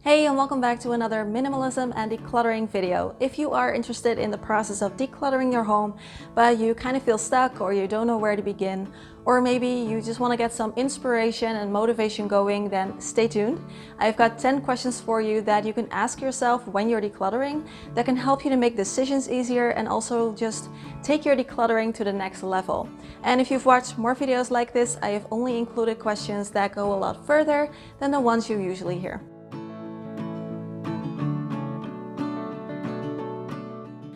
Hey, and welcome back to another minimalism and decluttering video. If you are interested in the process of decluttering your home, but you kind of feel stuck or you don't know where to begin, or maybe you just want to get some inspiration and motivation going, then stay tuned. I've got 10 questions for you that you can ask yourself when you're decluttering that can help you to make decisions easier and also just take your decluttering to the next level. And if you've watched more videos like this, I have only included questions that go a lot further than the ones you usually hear.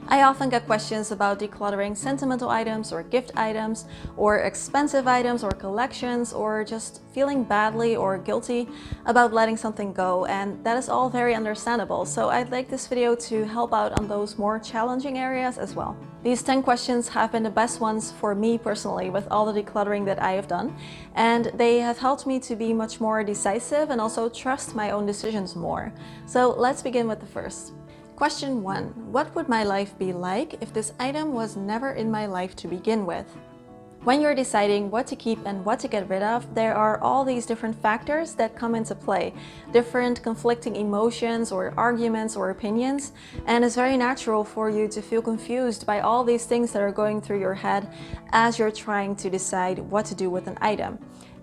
I often get questions about decluttering sentimental items or gift items or expensive items or collections, or just feeling badly or guilty about letting something go, and that is all very understandable. So I'd like this video to help out on those more challenging areas as well. These 10 questions have been the best ones for me personally with all the decluttering that I have done, and they have helped me to be much more decisive and also trust my own decisions more. So let's begin with the first. Question 1. What would my life be like if this item was never in my life to begin with? When you're deciding what to keep and what to get rid of, there are all these different factors that come into play, different conflicting emotions or arguments or opinions, and it's very natural for you to feel confused by all these things that are going through your head as you're trying to decide what to do with an item.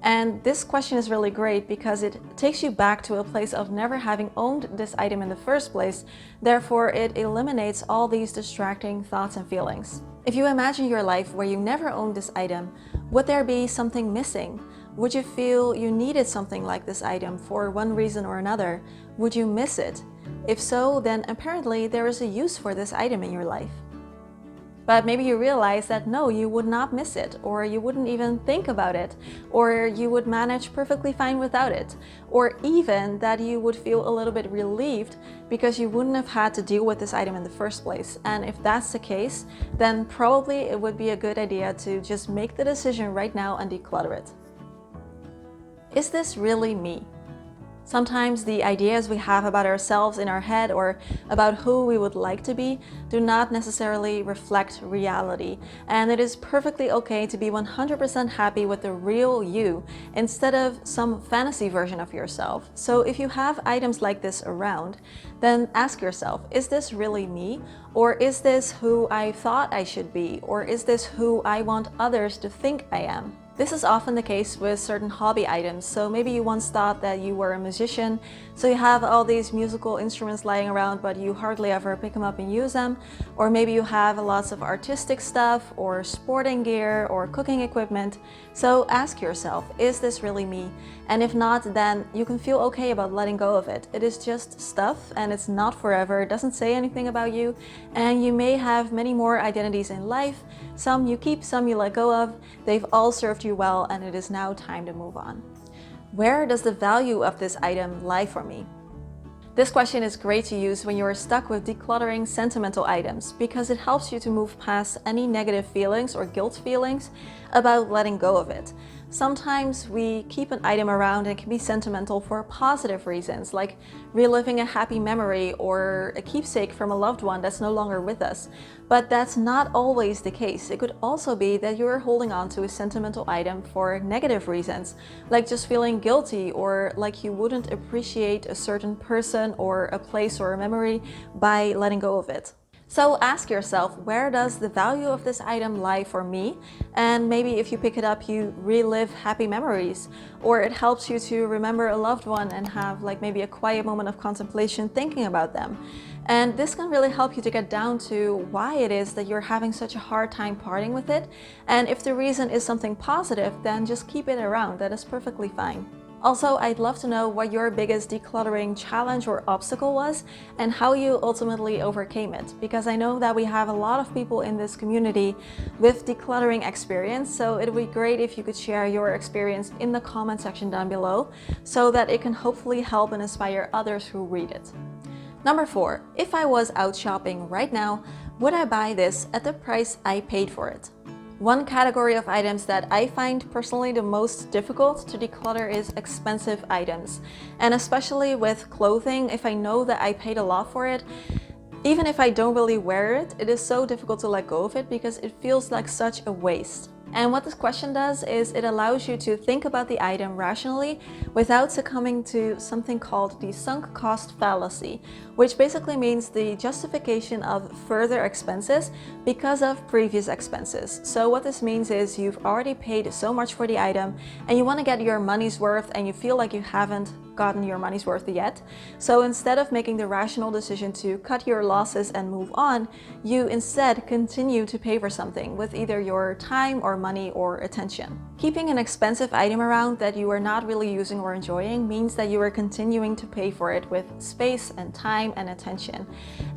And this question is really great because it takes you back to a place of never having owned this item in the first place. Therefore, it eliminates all these distracting thoughts and feelings. If you imagine your life where you never owned this item, would there be something missing? Would you feel you needed something like this item for one reason or another? Would you miss it? If so, then apparently there is a use for this item in your life. But maybe you realize that no, you would not miss it, or you wouldn't even think about it, or you would manage perfectly fine without it, or even that you would feel a little bit relieved because you wouldn't have had to deal with this item in the first place. And if that's the case, then probably it would be a good idea to just make the decision right now and declutter it. Is this really me? Sometimes the ideas we have about ourselves in our head or about who we would like to be do not necessarily reflect reality, and it is perfectly okay to be 100% happy with the real you instead of some fantasy version of yourself. So if you have items like this around, then ask yourself, is this really me? Or is this who I thought I should be? Or is this who I want others to think I am? This is often the case with certain hobby items. So maybe you once thought that you were a musician, so you have all these musical instruments lying around, but you hardly ever pick them up and use them. Or maybe you have lots of artistic stuff or sporting gear or cooking equipment. So ask yourself, is this really me? And if not, then you can feel okay about letting go of it. It is just stuff and it's not forever. It doesn't say anything about you. And you may have many more identities in life. Some you keep, some you let go of. They've all served you well, and it is now time to move on. Where does the value of this item lie for me? This question is great to use when you are stuck with decluttering sentimental items because it helps you to move past any negative feelings or guilt feelings about letting go of it. Sometimes we keep an item around and it can be sentimental for positive reasons, like reliving a happy memory or a keepsake from a loved one that's no longer with us. But that's not always the case. It could also be that you're holding on to a sentimental item for negative reasons, like just feeling guilty or like you wouldn't appreciate a certain person or a place or a memory by letting go of it. So ask yourself, where does the value of this item lie for me? And maybe if you pick it up, you relive happy memories, or it helps you to remember a loved one and have like maybe a quiet moment of contemplation thinking about them. And this can really help you to get down to why it is that you're having such a hard time parting with it. And if the reason is something positive, then just keep it around. That is perfectly fine. Also, I'd love to know what your biggest decluttering challenge or obstacle was and how you ultimately overcame it, because I know that we have a lot of people in this community with decluttering experience, so it would be great if you could share your experience in the comment section down below so that it can hopefully help and inspire others who read it. Number 4, if I was out shopping right now, would I buy this at the price I paid for it? One category of items that I find personally the most difficult to declutter is expensive items. And especially with clothing, if I know that I paid a lot for it, even if I don't really wear it, it is so difficult to let go of it because it feels like such a waste. And what this question does is it allows you to think about the item rationally without succumbing to something called the sunk cost fallacy, which basically means the justification of further expenses because of previous expenses. So what this means is you've already paid so much for the item and you want to get your money's worth and you feel like you haven't gotten your money's worth yet. So instead of making the rational decision to cut your losses and move on, you instead continue to pay for something with either your time or money or attention. Keeping an expensive item around that you are not really using or enjoying means that you are continuing to pay for it with space and time and attention.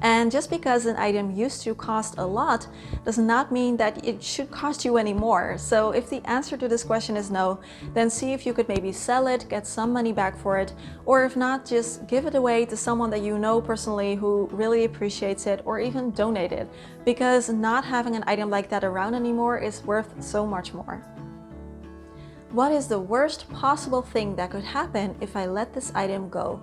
And just because an item used to cost a lot does not mean that it should cost you any more. So if the answer to this question is no, then see if you could maybe sell it, get some money back for it, or if not, just give it away to someone that you know personally who really appreciates it, or even donate it, because not having an item like that around anymore is worth so much more. What is the worst possible thing that could happen if I let this item go?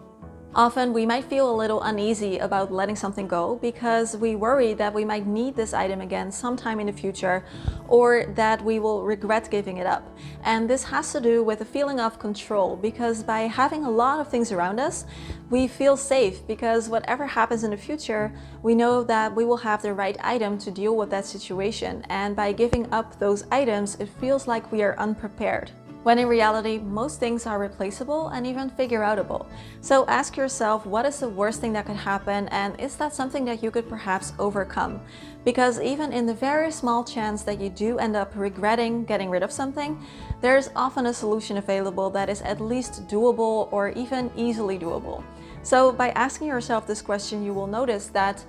Often we might feel a little uneasy about letting something go because we worry that we might need this item again sometime in the future, or that we will regret giving it up. And this has to do with a feeling of control, because by having a lot of things around us, we feel safe because whatever happens in the future, we know that we will have the right item to deal with that situation. And by giving up those items, it feels like we are unprepared, when in reality, most things are replaceable and even figure-outable. So ask yourself, what is the worst thing that could happen, and is that something that you could perhaps overcome? Because even in the very small chance that you do end up regretting getting rid of something, there's often a solution available that is at least doable or even easily doable. So by asking yourself this question, you will notice that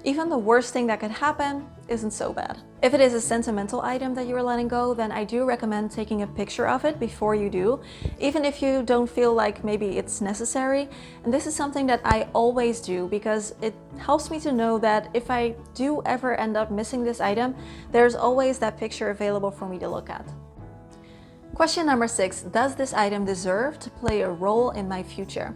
even the worst thing that could happen isn't so bad. If it is a sentimental item that you are letting go, then I do recommend taking a picture of it before you do, even if you don't feel like maybe it's necessary. And this is something that I always do because it helps me to know that if I do ever end up missing this item, there's always that picture available for me to look at. Question number 6, does this item deserve to play a role in my future?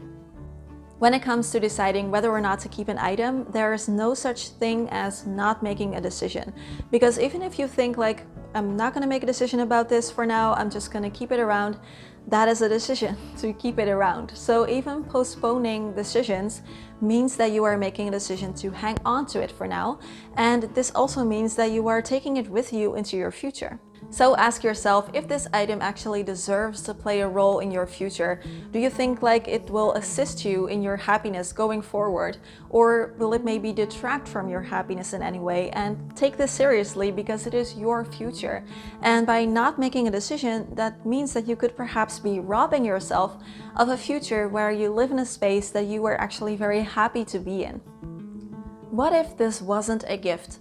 When it comes to deciding whether or not to keep an item, there is no such thing as not making a decision. Because even if you think like, I'm not going to make a decision about this for now, I'm just going to keep it around, that is a decision to keep it around. So even postponing decisions means that you are making a decision to hang on to it for now. And this also means that you are taking it with you into your future. So ask yourself if this item actually deserves to play a role in your future. Do you think like it will assist you in your happiness going forward? Or will it maybe detract from your happiness in any way? And take this seriously because it is your future. And by not making a decision, that means that you could perhaps be robbing yourself of a future where you live in a space that you were actually very happy to be in. What if this wasn't a gift?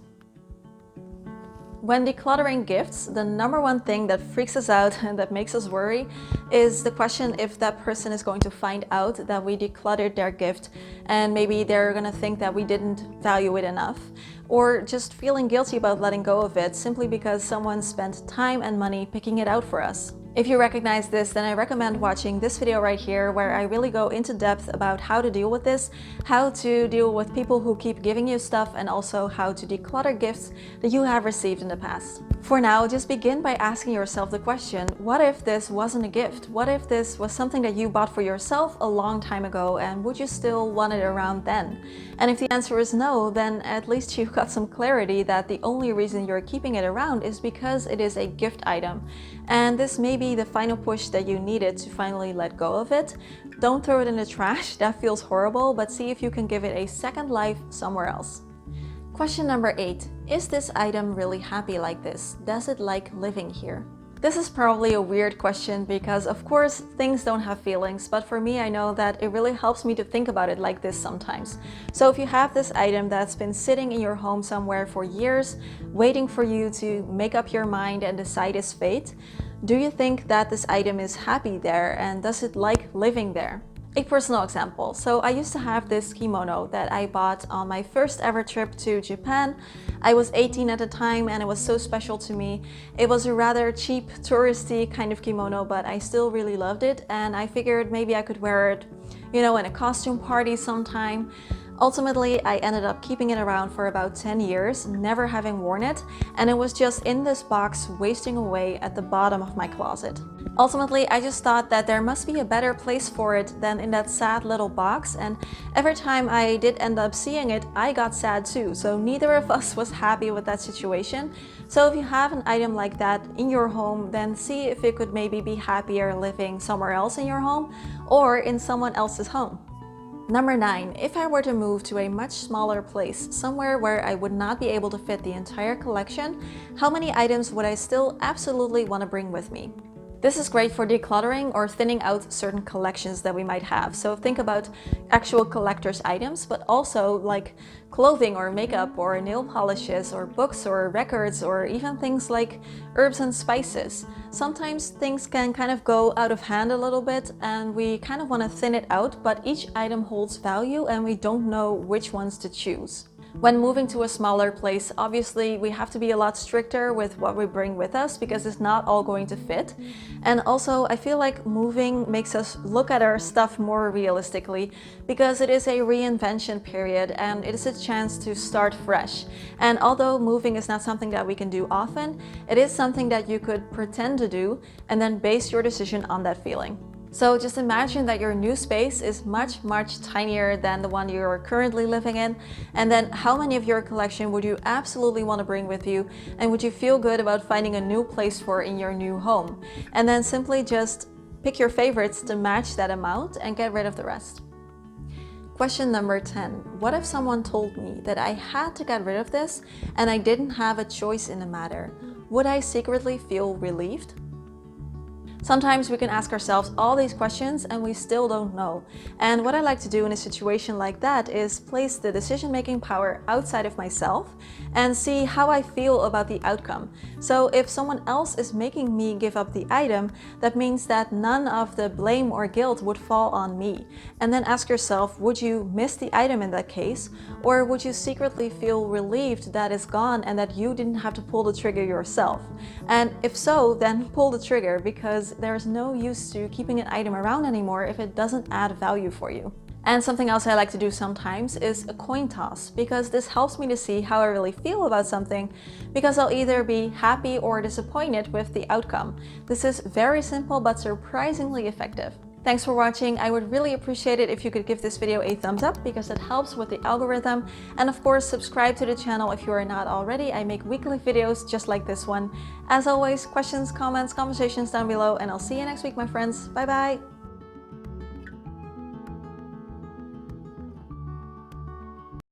When decluttering gifts, the number one thing that freaks us out and that makes us worry is the question if that person is going to find out that we decluttered their gift, and maybe they're going to think that we didn't value it enough, or just feeling guilty about letting go of it simply because someone spent time and money picking it out for us. If you recognize this, then I recommend watching this video right here, where I really go into depth about how to deal with this, how to deal with people who keep giving you stuff, and also how to declutter gifts that you have received in the past. For now, just begin by asking yourself the question, what if this wasn't a gift? What if this was something that you bought for yourself a long time ago, and would you still want it around then? And if the answer is no, then at least you've got some clarity that the only reason you're keeping it around is because it is a gift item. And this may be the final push that you needed to finally let go of it. Don't throw it in the trash, that feels horrible, but see if you can give it a second life somewhere else. Question number 8. Is this item really happy like this? Does it like living here? This is probably a weird question because, of course, things don't have feelings, but for me, I know that it really helps me to think about it like this sometimes. So if you have this item that's been sitting in your home somewhere for years, waiting for you to make up your mind and decide its fate, do you think that this item is happy there, and does it like living there? A personal example. So I used to have this kimono that I bought on my first ever trip to Japan. I was 18 at the time and it was so special to me. It was a rather cheap, touristy kind of kimono, but I still really loved it, and I figured maybe I could wear it, in a costume party sometime. Ultimately, I ended up keeping it around for about 10 years, never having worn it, and it was just in this box wasting away at the bottom of my closet. Ultimately, I just thought that there must be a better place for it than in that sad little box, and every time I did end up seeing it, I got sad too, so neither of us was happy with that situation. So if you have an item like that in your home, then see if you could maybe be happier living somewhere else in your home or in someone else's home. Number 9. If I were to move to a much smaller place, somewhere where I would not be able to fit the entire collection, how many items would I still absolutely want to bring with me? This is great for decluttering or thinning out certain collections that we might have. So think about actual collector's items, but also like clothing or makeup or nail polishes or books or records or even things like herbs and spices. Sometimes things can kind of go out of hand a little bit and we kind of want to thin it out, but each item holds value and we don't know which ones to choose. When moving to a smaller place, obviously we have to be a lot stricter with what we bring with us because it's not all going to fit. And also I feel like moving makes us look at our stuff more realistically because it is a reinvention period and it is a chance to start fresh. And although moving is not something that we can do often, it is something that you could pretend to do and then base your decision on that feeling. So just imagine that your new space is much tinier than the one you're currently living in, and then how many of your collection would you absolutely want to bring with you, and would you feel good about finding a new place for in your new home? And then simply just pick your favorites to match that amount and get rid of the rest. Question number 10. What if someone told me that I had to get rid of this and I didn't have a choice in the matter? Would I secretly feel relieved? Sometimes we can ask ourselves all these questions and we still don't know. And what I like to do in a situation like that is place the decision-making power outside of myself and see how I feel about the outcome. So if someone else is making me give up the item, that means that none of the blame or guilt would fall on me. And then ask yourself, would you miss the item in that case? Or would you secretly feel relieved that it's gone and that you didn't have to pull the trigger yourself? And if so, then pull the trigger, because there's no use to keeping an item around anymore if it doesn't add value for you. And something else I like to do sometimes is a coin toss, because this helps me to see how I really feel about something, because I'll either be happy or disappointed with the outcome. This is very simple but surprisingly effective. Thanks for watching. I would really appreciate it if you could give this video a thumbs up because it helps with the algorithm. And of course, subscribe to the channel if you are not already. I make weekly videos just like this one. As always, questions, comments, conversations down below, and I'll see you next week, my friends. Bye bye!